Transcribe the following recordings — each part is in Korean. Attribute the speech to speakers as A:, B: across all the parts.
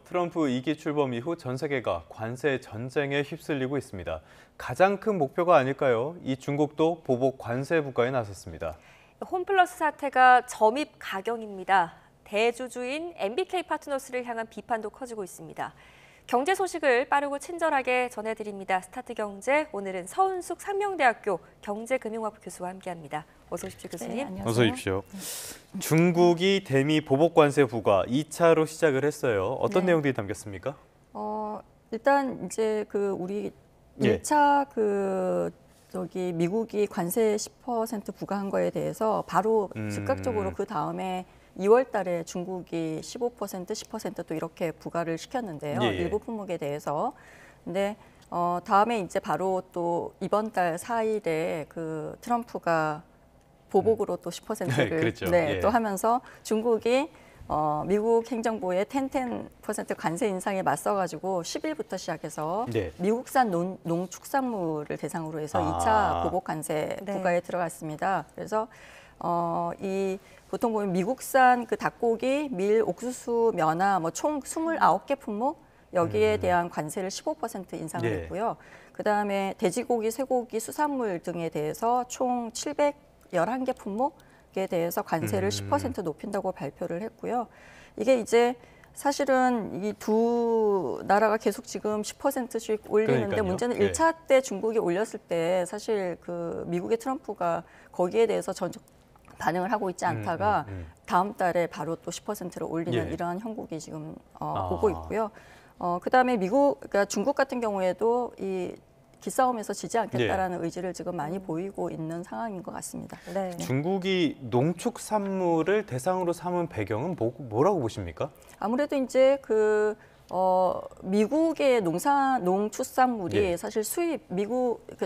A: 트럼프 2기 출범 이후 전 세계가 관세 전쟁에 휩쓸리고 있습니다. 가장 큰 목표가 아닐까요? 이 중국도 보복 관세 부과에 나섰습니다.
B: 홈플러스 사태가 점입 가경입니다. 대주주인 MBK 파트너스를 향한 비판도 커지고 있습니다. 경제 소식을 빠르고 친절하게 전해드립니다. 스타트경제, 오늘은 서은숙 상명대학교 경제금융학부 교수와 함께합니다. 어서 오십시오, 교수님.
C: 네, 안녕하세요.
A: 어서 오십시오. 중국이 대미 보복 관세 부과 2차로 시작을 했어요. 어떤
C: 네.
A: 내용들이 담겼습니까?
C: 일단 이제 우리 1차 미국이 관세 10% 부과한 거에 대해서 바로 즉각적으로 그 다음에 2월 달에 중국이 15%, 10% 또 이렇게 부과를 시켰는데요.
A: 예.
C: 일부 품목에 대해서. 근데 다음에 이제 바로 또 이번 달 4일에 트럼프가 보복으로 또 10%를
A: 그랬죠.
C: 네,
A: 예.
C: 또 하면서 중국이 미국 행정부의 10% 관세 인상에 맞서가지고 10일부터 시작해서
A: 네.
C: 미국산 농축산물을 대상으로 해서 2차 보복 관세 부과에 들어갔습니다. 그래서 보통 보면 미국산 닭고기, 밀, 옥수수, 면화 총 29개 품목 여기에 대한 관세를 15% 인상을 했고요. 그다음에 돼지고기, 쇠고기, 수산물 등에 대해서 총 711개 품목에 대해서 관세를 10% 높인다고 발표를 했고요. 이게 이제 사실은 이 두 나라가 계속 지금 10%씩 올리는데
A: 그러니까요.
C: 문제는 1차 때 중국이 올렸을 때 사실 미국의 트럼프가 거기에 대해서 전적 반응을 하고 있지 않다가 다음 달에 바로 또 10%를 올리는 이러한 형국이 지금 보고 있고요. 그다음에 그러니까 중국 같은 경우에도 이 기싸움에서 지지 않겠다라는 의지를 지금 많이 보이고 있는 상황인 것 같습니다.
B: 네.
A: 중국이 농축산물을 대상으로 삼은 배경은 뭐라고 보십니까?
C: 아무래도 이제 미국의 농축산물이 사실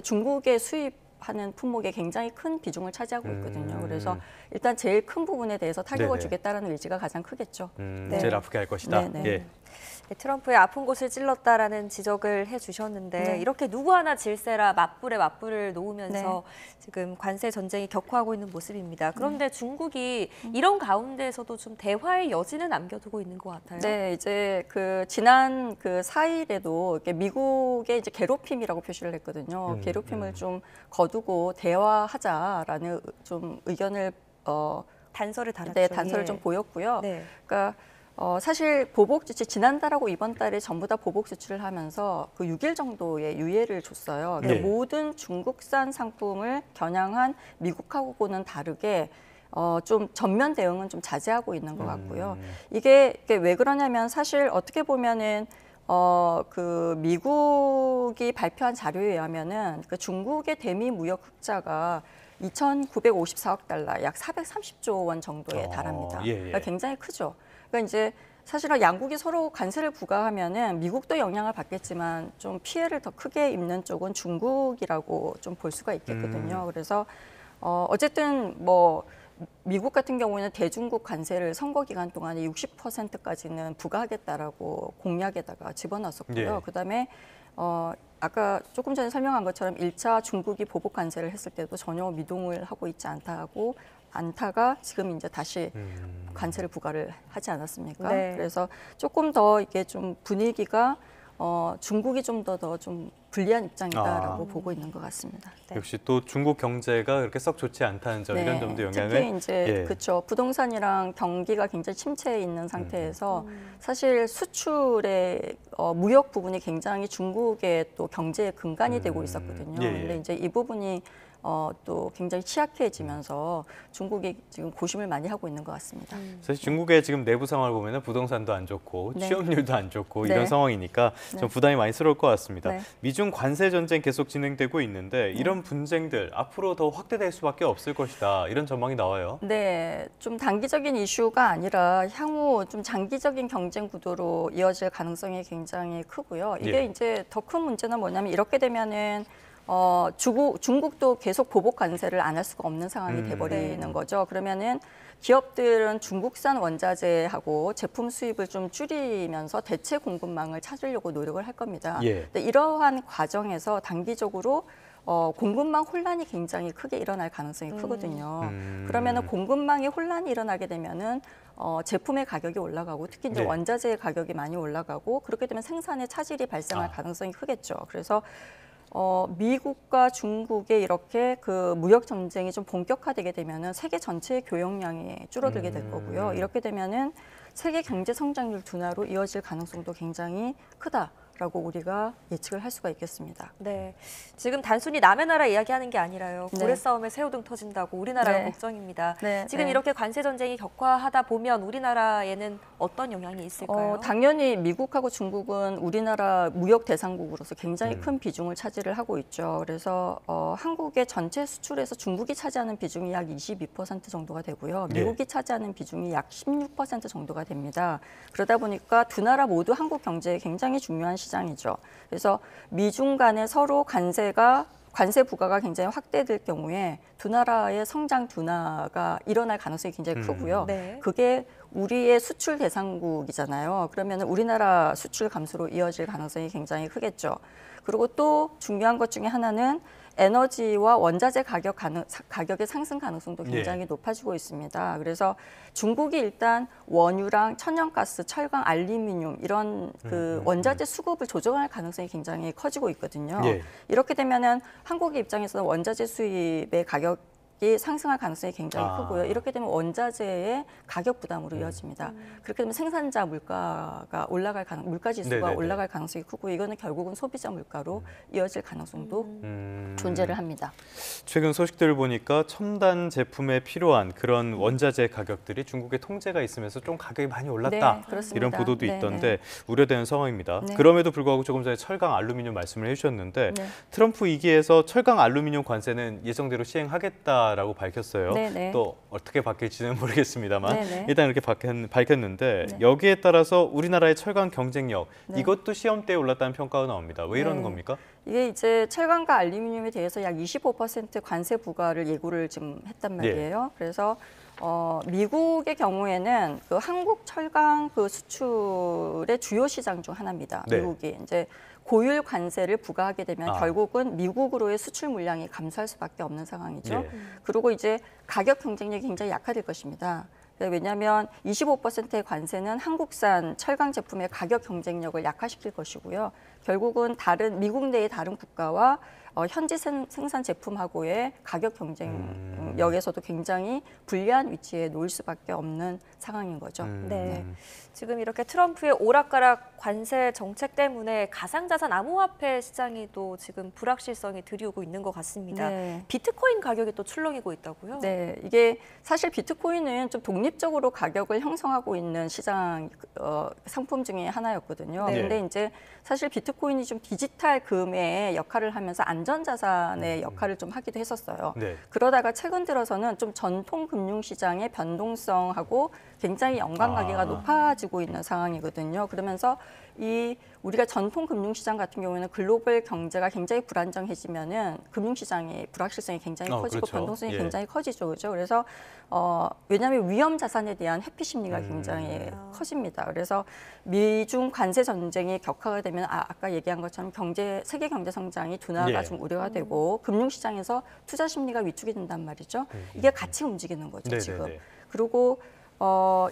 C: 중국의 수입하는 품목에 굉장히 큰 비중을 차지하고 있거든요. 그래서 일단 제일 큰 부분에 대해서 타격을 주겠다라는 의지가 가장 크겠죠.
A: 제일 아프게 할 것이다.
C: 네.
B: 트럼프의 아픈 곳을 찔렀다라는 지적을 해주셨는데 이렇게 누구 하나 질세라 맞불에 맞불을 놓으면서 지금 관세 전쟁이 격화하고 있는 모습입니다. 그런데 중국이 이런 가운데에서도 좀 대화의 여지는 남겨두고 있는 것 같아요.
C: 네, 이제 지난 4일에도 이렇게 미국의 이제 괴롭힘이라고 표시를 했거든요. 괴롭힘을 좀 거두고 대화하자라는 좀 의견을
B: 단서를 달았죠.
C: 네, 단서를 좀 보였고요.
B: 네.
C: 그러니까 사실 보복 조치 지난달하고 이번 달에 전부 다 보복 조치를 하면서 6일 정도의 유예를 줬어요. 그러니까 모든 중국산 상품을 겨냥한 미국하고는 다르게 좀 전면 대응은 좀 자제하고 있는 것 같고요. 이게 왜 그러냐면 사실 어떻게 보면은 미국이 발표한 자료에 의하면은 중국의 대미 무역 흑자가 2,954억 달러, 약 430조 원 정도에 달합니다. 그러니까 굉장히 크죠. 그러니까 이제 사실은 양국이 서로 관세를 부과하면은 미국도 영향을 받겠지만 좀 피해를 더 크게 입는 쪽은 중국이라고 좀 볼 수가 있겠거든요. 그래서 어쨌든 미국 같은 경우에는 대중국 관세를 선거 기간 동안에 60%까지는 부과하겠다라고 공약에다가 집어넣었었고요. 그다음에 아까 조금 전에 설명한 것처럼 1차 중국이 보복 관세를 했을 때도 전혀 미동을 하고 있지 않다가 지금 이제 다시 관세를 부과를 하지 않았습니까? 그래서 조금 더 이게 좀 분위기가 중국이 좀 더 좀 불리한 입장이다라고 보고 있는 것 같습니다.
A: 역시 또 중국 경제가 그렇게 썩 좋지 않다는 점 이런 점도 영향을
C: 특히 이제 그렇죠. 부동산이랑 경기가 굉장히 침체해 있는 상태에서 사실 수출의 무역 부분이 굉장히 중국의 또 경제의 근간이 되고 있었거든요. 근데 이제 이 부분이 또 굉장히 취약해지면서 중국이 지금 고심을 많이 하고 있는 것 같습니다.
A: 사실 중국의 지금 내부 상황을 보면 부동산도 안 좋고 취업률도 안 좋고 이런 상황이니까 좀 부담이 많이 스러울 것 같습니다. 미중 관세 전쟁 계속 진행되고 있는데 이런 분쟁들 앞으로 더 확대될 수밖에 없을 것이다. 이런 전망이 나와요.
C: 네, 좀 단기적인 이슈가 아니라 향후 좀 장기적인 경쟁 구도로 이어질 가능성이 굉장히 크고요. 이게 이제 더 큰 문제는 뭐냐면 이렇게 되면은 중국도 계속 보복 관세를 안 할 수가 없는 상황이 돼버리는 거죠. 그러면은 기업들은 중국산 원자재하고 제품 수입을 좀 줄이면서 대체 공급망을 찾으려고 노력을 할 겁니다. 근데 이러한 과정에서 단기적으로 공급망 혼란이 굉장히 크게 일어날 가능성이 크거든요. 그러면은 공급망에 혼란이 일어나게 되면은 제품의 가격이 올라가고 특히 이제
A: 네.
C: 원자재의 가격이 많이 올라가고 그렇게 되면 생산에 차질이 발생할 가능성이 크겠죠. 그래서 미국과 중국의 이렇게 그 무역 전쟁이 좀 본격화되게 되면은 세계 전체의 교역량이 줄어들게 될 거고요. 이렇게 되면은 세계 경제 성장률 둔화로 이어질 가능성도 굉장히 크다라고 우리가 예측을 할 수가 있겠습니다.
B: 네, 지금 단순히 남의 나라 이야기하는 게 아니라요. 고래
C: 네.
B: 싸움에 새우등 터진다고 우리나라가
C: 네.
B: 걱정입니다.
C: 네,
B: 지금
C: 네.
B: 이렇게 관세 전쟁이 격화하다 보면 우리나라에는 어떤 영향이 있을까요?
C: 당연히 미국하고 중국은 우리나라 무역 대상국으로서 굉장히 큰 비중을 차지를 하고 있죠. 그래서 한국의 전체 수출에서 중국이 차지하는 비중이 약 22% 정도가 되고요. 미국이 차지하는 비중이 약 16% 정도가 됩니다. 그러다 보니까 두 나라 모두 한국 경제에 굉장히 중요한 시장이죠. 그래서 미중 간에 서로 관세 부과가 굉장히 확대될 경우에 두 나라의 성장 둔화가 일어날 가능성이 굉장히 크고요.
B: 네.
C: 그게 우리의 수출 대상국이잖아요. 그러면 우리나라 수출 감소로 이어질 가능성이 굉장히 크겠죠. 그리고 또 중요한 것 중에 하나는 에너지와 원자재 가격의 상승 가능성도 굉장히 높아지고 있습니다. 그래서 중국이 일단 원유랑 천연가스, 철강, 알루미늄 이런 그 원자재 수급을 조정할 가능성이 굉장히 커지고 있거든요. 이렇게 되면은 한국의 입장에서는 원자재 수입의 가격이 상승할 가능성이 굉장히 크고요. 이렇게 되면 원자재의 가격 부담으로 이어집니다. 그렇게 되면 생산자 물가 지수가 올라갈 가능성이 크고 이거는 결국은 소비자 물가로 이어질 가능성도 존재를 합니다.
A: 최근 소식들을 보니까 첨단 제품에 필요한 그런 원자재 가격들이 중국의 통제가 있으면서 좀 가격이 많이 올랐다.
C: 네, 그렇습니다.
A: 이런 보도도
C: 네,
A: 있던데 우려되는 상황입니다.
C: 네.
A: 그럼에도 불구하고 조금 전에 철강 알루미늄 말씀을 해주셨는데
C: 네.
A: 트럼프 2기에서 철강 알루미늄 관세는 예정대로 시행하겠다라고 밝혔어요.
C: 네, 네.
A: 또 어떻게 바뀔지는 모르겠습니다만
C: 네, 네.
A: 일단 이렇게 밝혔는데
C: 네.
A: 여기에 따라서 우리나라의 철강 경쟁력
C: 네.
A: 이것도 시험대에 올랐다는 평가가 나옵니다. 왜 이러는
C: 네.
A: 겁니까?
C: 이게 이제 철강과 알루미늄에 대해서 약 25% 관세 부과를 예고를 지금 했단 말이에요. 그래서 미국의 경우에는 그 한국 철강 그 수출의 주요 시장 중 하나입니다. 미국이 이제 고율 관세를 부과하게 되면 결국은 미국으로의 수출 물량이 감소할 수밖에 없는 상황이죠. 그리고 이제 가격 경쟁력이 굉장히 약화될 것입니다. 왜냐하면 25%의 관세는 한국산 철강 제품의 가격 경쟁력을 약화시킬 것이고요. 결국은 미국 내의 다른 국가와 현지 생산 제품하고의 가격 경쟁력에서도 굉장히 불리한 위치에 놓일 수밖에 없는 상황인 거죠.
B: 네. 지금 이렇게 트럼프의 오락가락 관세 정책 때문에 가상자산 암호화폐 시장이 또 지금 불확실성이 들이오고 있는 것 같습니다.
C: 네.
B: 비트코인 가격이 또 출렁이고 있다고요?
C: 네, 이게 사실 비트코인은 좀 독립적으로 가격을 형성하고 있는 시장 상품 중에 하나였거든요. 근데 이제 사실 비트코인이 좀 디지털 금의 역할을 하면서 안전자산의 역할을 좀 하기도 했었어요. 그러다가 최근 들어서는 좀 전통 금융시장의 변동성하고 굉장히 연관관계가 높아지고 있는 상황이거든요. 그러면서 우리가 전통 금융시장 같은 경우에는 글로벌 경제가 굉장히 불안정해지면은 금융시장의 불확실성이 굉장히 커지고 변동성이 굉장히 커지죠, 그렇죠? 그래서 왜냐하면 위험 자산에 대한 회피 심리가 굉장히 커집니다. 그래서 미중 관세 전쟁이 격화가 되면 아까 얘기한 것처럼 세계 경제 성장이 둔화가 좀 우려가 되고 금융시장에서 투자 심리가 위축이 된단 말이죠. 이게 같이 움직이는 거죠, 지금. 그리고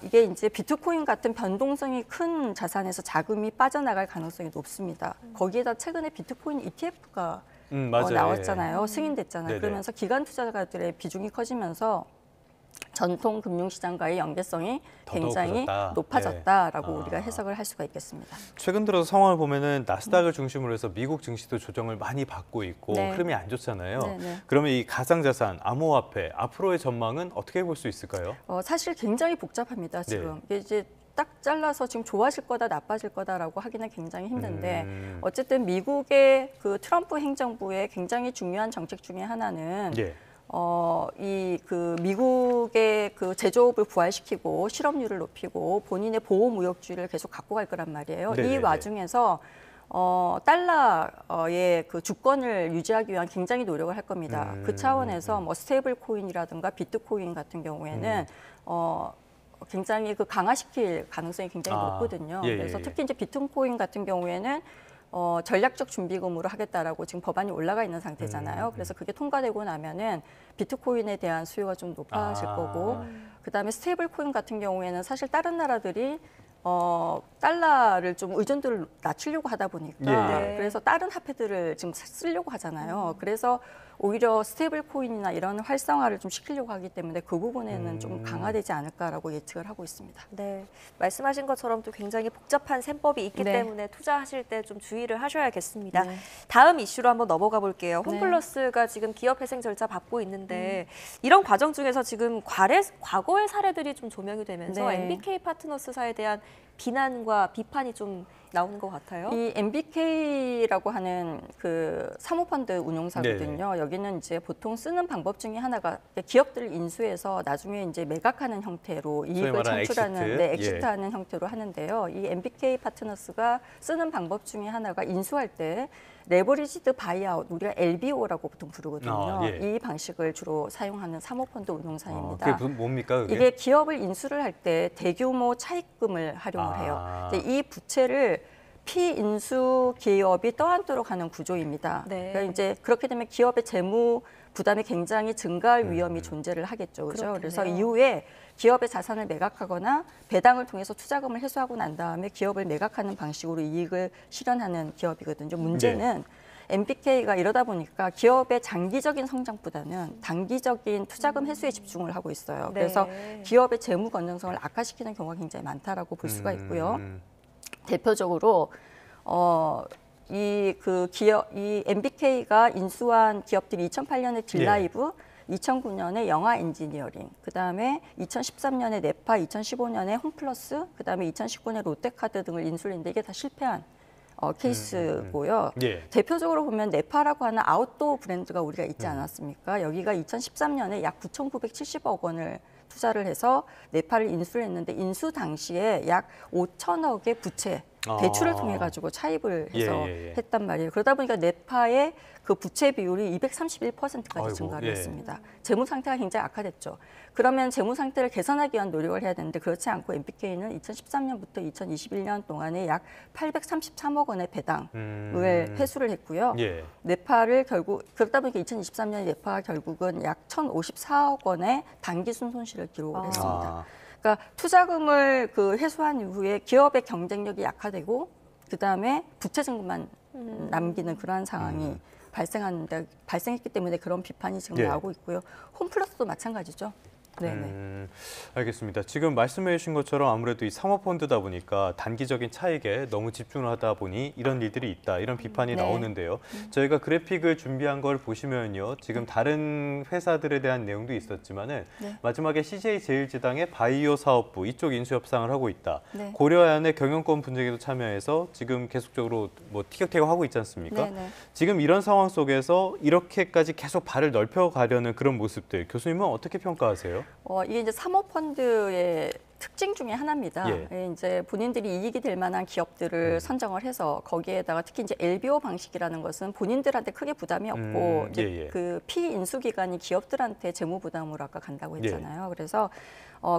C: 이게 이제 비트코인 같은 변동성이 큰 자산에서 자금이 빠져나갈 가능성이 높습니다. 거기에다 최근에 비트코인 ETF가 나왔잖아요. 승인됐잖아요. 그러면서 기관 투자자들의 비중이 커지면서 전통 금융시장과의 연계성이 굉장히 높아졌다라고 우리가 해석을 할 수가 있겠습니다.
A: 최근 들어서 상황을 보면은 나스닥을 중심으로 해서 미국 증시도 조정을 많이 받고 있고 흐름이 안 좋잖아요. 그러면 이 가상자산, 암호화폐 앞으로의 전망은 어떻게 볼 수 있을까요?
C: 사실 굉장히 복잡합니다. 지금 이제 딱 잘라서 지금 좋아질 거다, 나빠질 거다라고 하기는 굉장히 힘든데 어쨌든 미국의 그 트럼프 행정부의 굉장히 중요한 정책 중에 하나는 미국의 그 제조업을 부활시키고 실업률을 높이고 본인의 보호무역주의를 계속 갖고 갈 거란 말이에요. 이 와중에서 달러의 그 주권을 유지하기 위한 굉장히 노력을 할 겁니다. 그 차원에서 뭐 스테이블 코인이라든가 비트코인 같은 경우에는 굉장히 그 강화시킬 가능성이 굉장히 높거든요. 그래서 특히 이제 비트코인 같은 경우에는 전략적 준비금으로 하겠다라고 지금 법안이 올라가 있는 상태잖아요. 그래서 그게 통과되고 나면은 비트코인에 대한 수요가 좀 높아질 거고, 그다음에 스테이블 코인 같은 경우에는 사실 다른 나라들이 달러를 좀 의존도를 낮추려고 하다 보니까 그래서 다른 화폐들을 지금 쓰려고 하잖아요. 그래서 오히려 스테이블 코인이나 이런 활성화를 좀 시키려고 하기 때문에 그 부분에는 좀 강화되지 않을까라고 예측을 하고 있습니다.
B: 네, 말씀하신 것처럼 또 굉장히 복잡한 셈법이 있기 때문에 투자하실 때 좀 주의를 하셔야겠습니다. 다음 이슈로 한번 넘어가 볼게요. 홈플러스가 지금 기업 회생 절차 밟고 있는데 이런 과정 중에서 지금 과거의 사례들이 좀 조명이 되면서 MBK 파트너스사에 대한 비난과 비판이 좀 나오는 것 같아요.
C: 이 MBK라고 하는 그 사모펀드 운용사거든요. 여기는 이제 보통 쓰는 방법 중에 하나가 기업들을 인수해서 나중에 이제 매각하는 형태로 이익을 창출하는, 엑시트하는 형태로 하는데요. 이 MBK 파트너스가 쓰는 방법 중에 하나가 인수할 때 레버리지드 바이아웃, 우리가 LBO라고 보통 부르거든요. 이 방식을 주로 사용하는 사모펀드 운용사입니다.
A: 그게 뭡니까? 그게?
C: 이게 기업을 인수를 할 때 대규모 차입금을 활용을 해요. 이 부채를 피인수 기업이 떠안도록 하는 구조입니다. 그러니까 이제 그렇게 되면 기업의 재무 부담이 굉장히 증가할 위험이 존재를 하겠죠. 그렇죠? 그래서 이후에 기업의 자산을 매각하거나 배당을 통해서 투자금을 회수하고 난 다음에 기업을 매각하는 방식으로 이익을 실현하는 기업이거든요. 문제는 MBK가 이러다 보니까 기업의 장기적인 성장보다는 단기적인 투자금 회수에 집중을 하고 있어요. 그래서 기업의 재무 건전성을 악화시키는 경우가 굉장히 많다라고 볼 수가 있고요. 대표적으로 이 MBK가 인수한 기업들이 2008년에 딜라이브, 2009년에 영화 엔지니어링, 그다음에 2013년에 네파, 2015년에 홈플러스, 그다음에 2019년에 롯데카드 등을 인수를 했는데 이게 다 실패한 케이스고요. 대표적으로 보면 네파라고 하는 아웃도어 브랜드가 우리가 있지 않았습니까? 여기가 2013년에 약 9,970억 원을 투자를 해서 네파를 인수를 했는데 인수 당시에 약 5천억의 부채, 대출을 통해 가지고 차입을 해서 했단 말이에요. 그러다 보니까 네파의 그 부채 비율이 231%까지 증가를 했습니다. 재무 상태가 굉장히 악화됐죠. 그러면 재무 상태를 개선하기 위한 노력을 해야 되는데 그렇지 않고 MBK는 2013년부터 2021년 동안에 약 833억 원의 배당을 회수를 했고요. 네파를 결국 그러다 보니까 2023년에 네파가 결국은 약 1,054억 원의 단기 순손실을 기록을 했습니다. 그러니까 투자금을 회수한 이후에 기업의 경쟁력이 약화되고 그다음에 부채 증권만 남기는 그러한 상황이 발생했기 때문에 그런 비판이 지금 나오고 있고요. 홈플러스도 마찬가지죠.
A: 알겠습니다. 지금 말씀해 주신 것처럼 아무래도 이 사모펀드다 보니까 단기적인 차익에 너무 집중을 하다 보니 이런 일들이 있다, 이런 비판이 나오는데요. 저희가 그래픽을 준비한 걸 보시면요. 지금 다른 회사들에 대한 내용도 있었지만은 마지막에 CJ제일제당의 바이오 사업부 이쪽 인수 협상을 하고 있다. 고려아연의 경영권 분쟁에도 참여해서 지금 계속적으로 뭐 티격태격 하고 있지 않습니까? 지금 이런 상황 속에서 이렇게까지 계속 발을 넓혀가려는 그런 모습들, 교수님은 어떻게 평가하세요?
C: 이게 이제 사모펀드의 특징 중에 하나입니다. 이제 본인들이 이익이 될 만한 기업들을 선정을 해서 거기에다가 특히 이제 LBO 방식이라는 것은 본인들한테 크게 부담이 없고 이제 그 피인수 기간이 기업들한테 재무 부담으로 아까 간다고 했잖아요. 그래서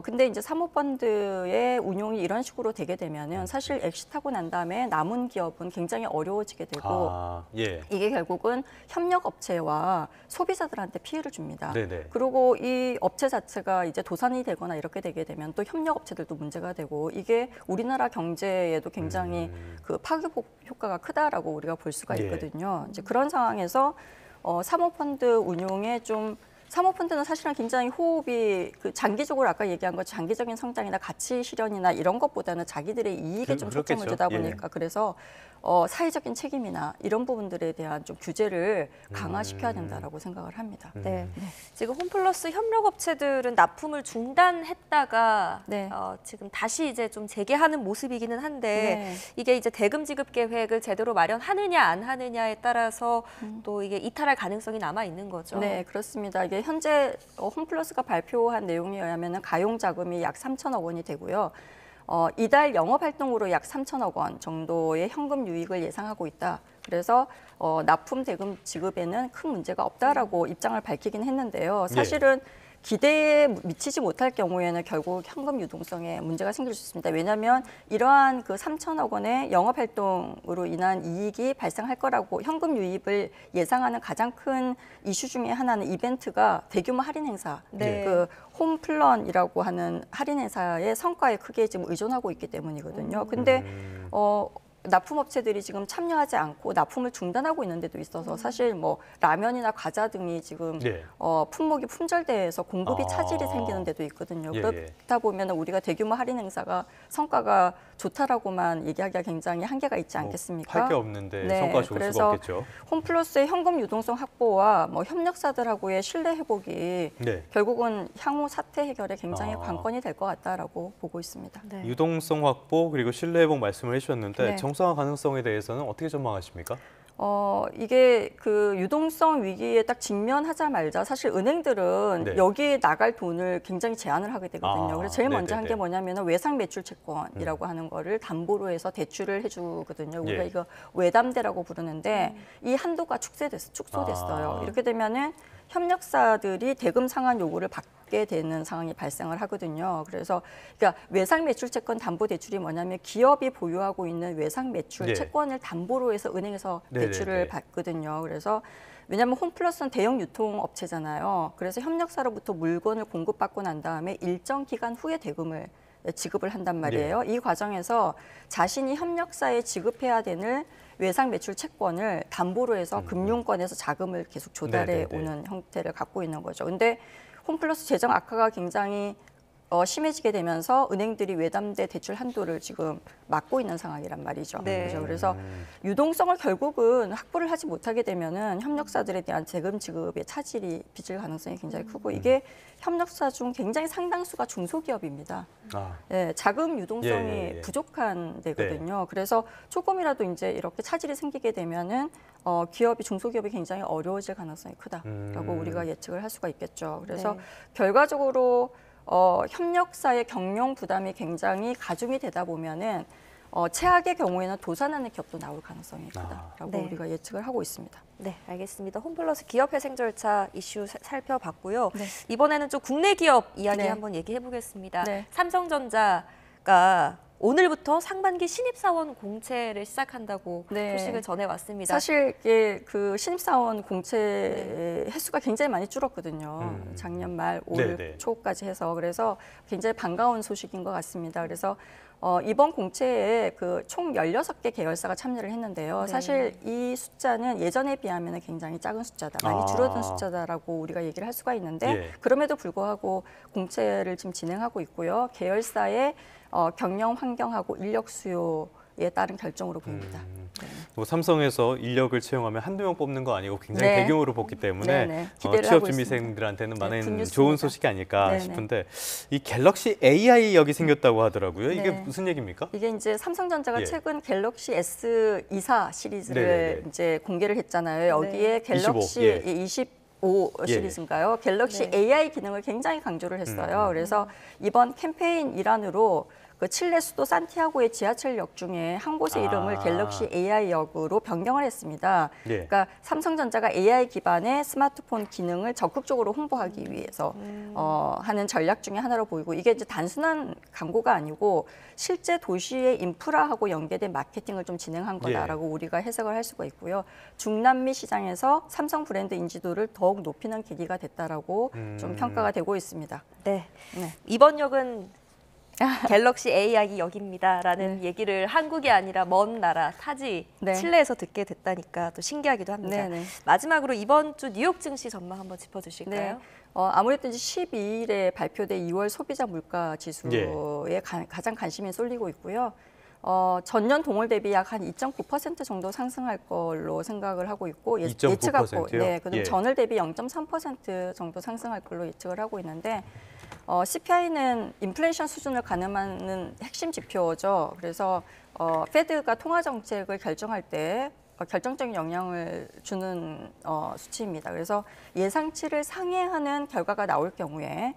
C: 근데 이제 사모펀드의 운용이 이런 식으로 되게 되면은 사실 엑시트하고 난 다음에 남은 기업은 굉장히 어려워지게 되고 이게 결국은 협력 업체와 소비자들한테 피해를 줍니다. 그리고 이 업체 자체가 이제 도산이 되거나 이렇게 되게 되면 또 협력 업체들도 문제가 되고 이게 우리나라 경제에도 굉장히 그 파급 효과가 크다라고 우리가 볼 수가 있거든요. 이제 그런 상황에서 사모펀드 운용에 좀 사모펀드는 사실은 굉장히 호흡이 장기적으로 아까 얘기한 것 장기적인 성장이나 가치 실현이나 이런 것보다는 자기들의 이익에 좀 초점을 두다 보니까 그래서 사회적인 책임이나 이런 부분들에 대한 좀 규제를 강화시켜야 된다라고 생각을 합니다.
B: 지금 홈플러스 협력업체들은 납품을 중단했다가 지금 다시 이제 좀 재개하는 모습이기는 한데 이게 이제 대금 지급 계획을 제대로 마련하느냐 안 하느냐에 따라서 또 이게 이탈할 가능성이 남아 있는 거죠.
C: 네, 그렇습니다. 이게 현재 홈플러스가 발표한 내용에 의하면 가용 자금이 약 3천억 원이 되고요. 이달 영업 활동으로 약 3천억 원 정도의 현금 유익을 예상하고 있다. 그래서 납품 대금 지급에는 큰 문제가 없다라고 입장을 밝히긴 했는데요. 사실은 기대에 미치지 못할 경우에는 결국 현금 유동성에 문제가 생길 수 있습니다. 왜냐하면 이러한 그 3천억 원의 영업활동으로 인한 이익이 발생할 거라고 현금 유입을 예상하는 가장 큰 이슈 중에 하나는 이벤트가 대규모 할인 행사,
B: 네.
C: 그 홈플런이라고 하는 할인 행사의 성과에 크게 지금 의존하고 있기 때문이거든요. 근데 납품업체들이 지금 참여하지 않고 납품을 중단하고 있는 데도 있어서 사실 뭐 라면이나 과자 등이 지금
A: 네.
C: 품목이 품절돼서 공급이 차질이 생기는 데도 있거든요.
A: 예,
C: 그렇다 보면 우리가 대규모 할인 행사가 성과가 좋다라고만 얘기하기가 굉장히 한계가 있지 않겠습니까?
A: 팔 게 없는데
C: 네,
A: 성과 좋을
C: 그래서
A: 수가 없겠죠.
C: 홈플러스의 현금 유동성 확보와 뭐 협력사들하고의 신뢰 회복이
A: 네.
C: 결국은 향후 사태 해결에 굉장히 관건이 될 것 같다라고 보고 있습니다.
B: 네.
A: 유동성 확보 그리고 신뢰 회복 말씀을 해주셨는데
C: 네.
A: 정상화 가능성에 대해서는 어떻게 전망하십니까?
C: 이게 그 유동성 위기에 딱 직면하자마자 사실 은행들은
A: 네.
C: 여기에 나갈 돈을 굉장히 제한을 하게 되거든요. 그래서 제일 먼저 한
A: 네네네.
C: 게 뭐냐면 외상 매출 채권이라고 하는 거를 담보로 해서 대출을 해주거든요. 우리가
A: 예.
C: 이거 외담대라고 부르는데 이 한도가 축소됐어요. 이렇게 되면은 협력사들이 대금 상환 요구를 받게 되는 상황이 발생을 하거든요. 그래서 그러니까 외상 매출 채권 담보 대출이 뭐냐면 기업이 보유하고 있는 외상 매출
A: 네.
C: 채권을 담보로 해서 은행에서 대출을
A: 네네네.
C: 받거든요. 그래서 왜냐하면 홈플러스는 대형 유통업체잖아요. 그래서 협력사로부터 물건을 공급받고 난 다음에 일정 기간 후에 대금을 지급을 한단 말이에요. 이 과정에서 자신이 협력사에 지급해야 되는 외상 매출 채권을 담보로 해서 금융권에서 자금을 계속 조달해 오는 형태를 갖고 있는 거죠. 근데 홈플러스 재정 악화가 굉장히 심해지게 되면서 은행들이 외담대 대출 한도를 지금 막고 있는 상황이란 말이죠.
B: 네.
C: 그렇죠? 그래서 유동성을 결국은 확보를 하지 못하게 되면은 협력사들에 대한 대금 지급의 차질이 빚을 가능성이 굉장히 크고 이게 협력사 중 굉장히 상당수가 중소기업입니다. 네, 자금 유동성이 부족한 데거든요. 그래서 조금이라도 이제 이렇게 차질이 생기게 되면은 기업이 중소기업이 굉장히 어려워질 가능성이 크다라고 우리가 예측을 할 수가 있겠죠. 그래서 결과적으로 협력사의 경영 부담이 굉장히 가중이 되다 보면은 최악의 경우에는 도산하는 기업도 나올 가능성이 크다라고 우리가 예측을 하고 있습니다.
B: 네, 알겠습니다. 홈플러스 기업회생 절차 이슈 살펴봤고요. 이번에는 좀 국내 기업 이야기 한번 얘기해 보겠습니다. 삼성전자가 오늘부터 상반기 신입사원 공채를 시작한다고 소식을 전해왔습니다.
C: 사실 이게 그 신입사원 공채 횟수가 굉장히 많이 줄었거든요. 작년 말, 올 초까지 해서. 그래서 굉장히 반가운 소식인 것 같습니다. 그래서 이번 공채에 그 총 16개 계열사가 참여를 했는데요. 사실 이 숫자는 예전에 비하면 굉장히 작은 숫자다, 많이 줄어든 숫자다라고 우리가 얘기를 할 수가 있는데 그럼에도 불구하고 공채를 지금 진행하고 있고요. 계열사의 경영 환경하고 인력 수요에 따른 결정으로 보입니다.
A: 뭐 삼성에서 인력을 채용하면 한두 명 뽑는 거 아니고 굉장히 대규모로 뽑기 때문에
C: 기대를
A: 취업 준비생들한테는 많은
C: 굿뉴스입니다.
A: 좋은 소식이 아닐까 싶은데 이 갤럭시 AI 역이 생겼다고 하더라고요. 이게 무슨 얘기입니까?
C: 이게 이제 삼성전자가 최근 갤럭시 S24 시리즈를 이제 공개를 했잖아요. 여기에 갤럭시 25 시리즈인가요? 갤럭시 AI 기능을 굉장히 강조를 했어요. 그래서 이번 캠페인 일환으로 그 칠레 수도 산티아고의 지하철역 중에 한 곳의 이름을 갤럭시 AI역으로 변경을 했습니다. 그러니까 삼성전자가 AI 기반의 스마트폰 기능을 적극적으로 홍보하기 위해서 하는 전략 중에 하나로 보이고 이게 이제 단순한 광고가 아니고 실제 도시의 인프라하고 연계된 마케팅을 좀 진행한 거다라고 우리가 해석을 할 수가 있고요. 중남미 시장에서 삼성 브랜드 인지도를 더욱 높이는 계기가 됐다라고 좀 평가가 되고 있습니다.
B: 이번 역은 갤럭시 AI 역입니다라는 얘기를 한국이 아니라 먼 나라 타지 칠레에서 듣게 됐다니까 또 신기하기도 합니다. 마지막으로 이번 주 뉴욕 증시 전망 한번 짚어주실까요?
C: 아무래도 이제 12일에 발표된 2월 소비자 물가 지수에 가장 관심이 쏠리고 있고요. 전년 동월 대비 약 한 2.9% 정도 상승할 걸로 생각을 하고 있고 예측하고 그다음 전월 대비 0.3% 정도 상승할 걸로 예측을 하고 있는데 CPI는 인플레이션 수준을 가늠하는 핵심 지표죠. 그래서 페드가 통화 정책을 결정할 때 결정적인 영향을 주는 수치입니다. 그래서 예상치를 상회하는 결과가 나올 경우에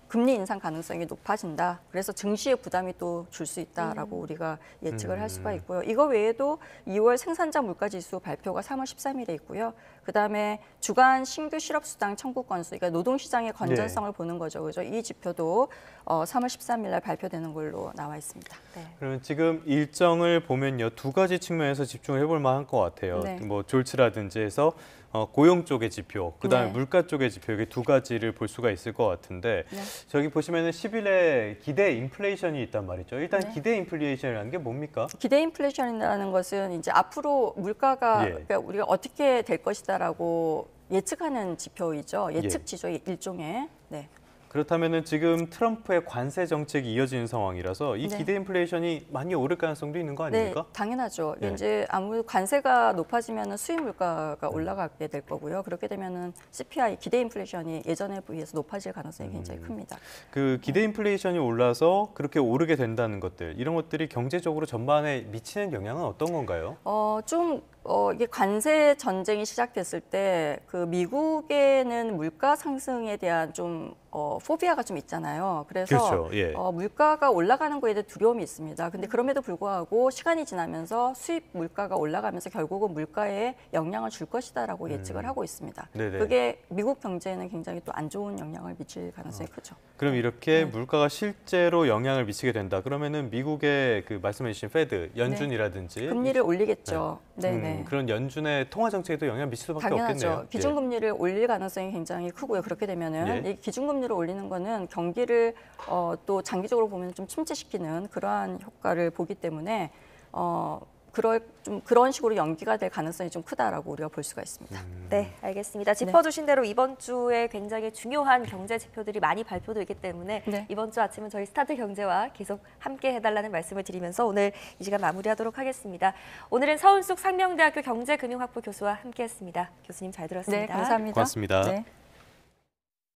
C: 금리 인상 가능성이 높아진다. 그래서 증시의 부담이 또 줄 수 있다라고 우리가 예측을 할 수가 있고요. 이거 외에도 2월 생산자 물가지수 발표가 3월 13일에 있고요. 그다음에 주간 신규 실업수당 청구 건수, 그러니까 노동시장의 건전성을 보는 거죠. 그죠? 이 지표도 3월 13일 날 발표되는 걸로 나와 있습니다.
B: 네.
A: 그러면 지금 일정을 보면요, 두 가지 측면에서 집중을 해볼 만한 것 같아요.
C: 네.
A: 뭐 졸지라든지 해서 고용 쪽의 지표, 그다음에
C: 네.
A: 물가 쪽의 지표, 이게 두 가지를 볼 수가 있을 것 같은데
C: 네.
A: 저기 보시면은 10일에 기대 인플레이션이 있단 말이죠. 일단
C: 네.
A: 기대 인플레이션이라는 게 뭡니까?
C: 기대 인플레이션이라는 것은 이제 앞으로 물가가 그러니까 우리가 어떻게 될 것이다라고 예측하는 지표이죠. 예측 지표의 일종의. 네.
A: 그렇다면은 지금 트럼프의 관세 정책이 이어지는 상황이라서 이
C: 네.
A: 기대 인플레이션이 많이 오를 가능성도 있는 거 아닙니까?
C: 네, 당연하죠.
A: 네.
C: 이제 아무래도 관세가 높아지면 수입 물가가 올라가게 될 거고요. 그렇게 되면은 CPI 기대 인플레이션이 예전에 비해서 높아질 가능성이 굉장히 큽니다.
A: 그 기대 인플레이션이 올라서 그렇게 오르게 된다는 것들, 이런 것들이 경제적으로 전반에 미치는 영향은 어떤 건가요?
C: 이게 관세 전쟁이 시작됐을 때 그 미국에는 물가 상승에 대한 좀 포비아가 좀 있잖아요. 그래서
A: 그렇죠. 예.
C: 물가가 올라가는 거에 대해 두려움이 있습니다. 근데 그럼에도 불구하고 시간이 지나면서 수입 물가가 올라가면서 결국은 물가에 영향을 줄 것이다라고 예측을 하고 있습니다.
A: 네네.
C: 그게 미국 경제에는 굉장히 또 안 좋은 영향을 미칠 가능성이 크죠.
A: 그럼 이렇게 물가가 실제로 영향을 미치게 된다. 그러면은 미국의 그 말씀해주신 페드, 연준이라든지
C: 금리를 올리겠죠. 네네.
A: 그런 연준의 통화 정책에도 영향을 미칠 수밖에
C: 당연하죠.
A: 없겠네요.
C: 기준금리를 올릴 가능성이 굉장히 크고요. 그렇게 되면은 이 기준금리를 올리는 거는 경기를 또 장기적으로 보면 좀 침체시키는 그러한 효과를 보기 때문에 그런 식으로 연기가 될 가능성이 좀 크다라고 우리가 볼 수가 있습니다.
B: 네, 알겠습니다. 짚어주신 대로 이번 주에 굉장히 중요한 경제 지표들이 많이 발표되기 때문에
C: 네.
B: 이번 주 아침은 저희 스타트 경제와 계속 함께 해달라는 말씀을 드리면서 오늘 이 시간 마무리하도록 하겠습니다. 오늘은 서울숙 상명대학교 경제금융학부 교수와 함께했습니다. 교수님 잘 들었습니다.
C: 네, 감사합니다.
A: 고맙습니다.
C: 네.